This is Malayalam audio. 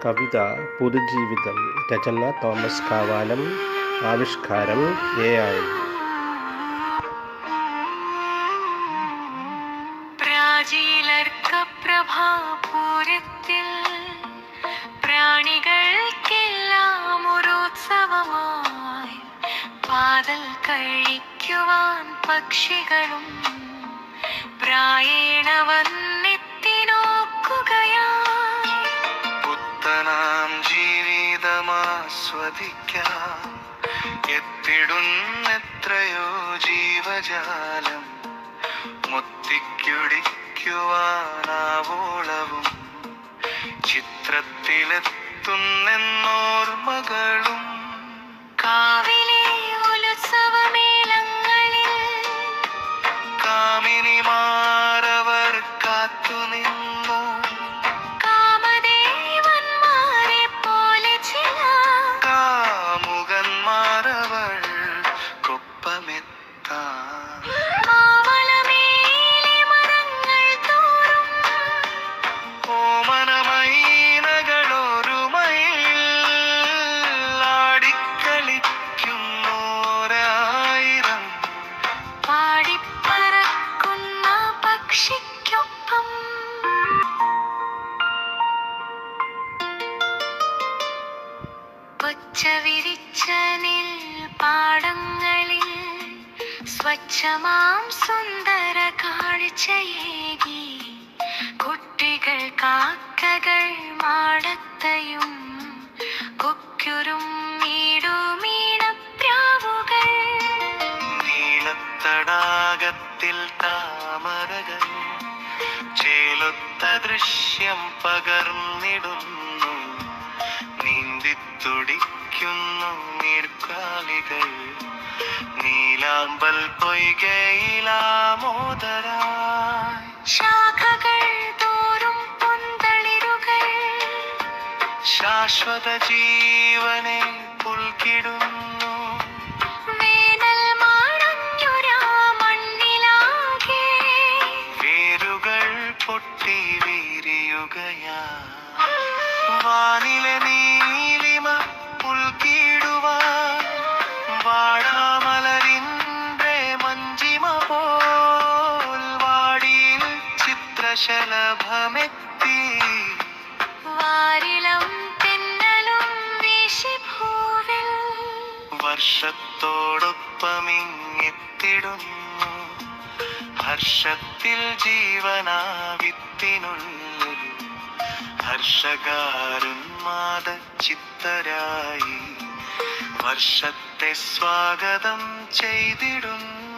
കവിത പുതുജീവിതം. രചന തോമസ് കാവാലം. ആവിഷ്കാരം AI. പ്രാചീലർക്കപ്രഭാപൂരത്തിൽ പ്രാണികൾക്കെല്ലാം ഒരുത്സവമായി പാതൽ കഴിക്കുവാൻ പക്ഷികളും പ്രായേണ വന്നെത്തി നോക്കുകയായി. പുത്തനാം ജീവിതമാസ്വദിക്കാൻ എത്തിടുന്നെത്രയോ ജീവജാലം. മുത്തിക്കുടിക്കുവാനാവോളവും ചിത്രത്തിലെത്തുന്നെന്നോർമകളും. കാവിലെ ഉത്സവമേളങ്ങളിൽ കാമിനിമാരവർ കാത്തുനിന്നു. കാമദേവന്മാരെ പോലെ ചില കാമുകന്മാരവൾ കൊപ്പമെത്താൻ. മാമലമേലെ മരങ്ങൾ തോറും ഓമനമൈനകളോരുമയിൽ ആടിക്കളിക്കുന്നോരായിരം. പാടിപ്പറക്കുന്ന പക്ഷിക്കൊപ്പം പച്ചവിരിച്ച നെൽപ്പാടങ്ങളിൽ സ്വച്ഛമാം സുന്ദര കാഴ്ചയേകി കുട്ടികൾ കാക്കകൾ മാടത്തയും കൊക്കുരും മീടുമീണപ്രാവുകൾ. നീലത്തടാകത്തിൽ താമരകൾ ചേലൊത്ത ദൃശ്യം പകർന്നിടുന്നു. നീന്തിത്തുടിക്കുന്നു നീർക്കാലികൾ നീലാമ്പൽ പൊയ്കയിലാമോദരായി. ശാഖകൾ തോറും പൊന്തളിരുകൾ ശാശ്വത ജീവനെ പുൽകിടുന്നു. വേനൽ മാടഞ്ഞൊരാ മണ്ണിലാകെ വേരുകൾ പൊട്ടി വീരിയുകയായി. വാനിലെ നീലിമ പുൽകിടുവാൻ വാടാമലരിന്റെ മഞ്ചിമ പോൽ വാടിയിൽ ചിത്രശലഭമെത്തി. വാരിളം തെന്നലും വീശിഭൂവിൽ വർഷത്തോടൊപ്പമിങ്ങെത്തിടുന്നു. ഹർഷത്തിൽ ജീവനാവിത്തിനുള്ളിൽ ഹർഷകാരുന്മാദ ചിത്തരായി വർഷത്തെ സ്വാഗതം ചെയ്തിടുന്നു.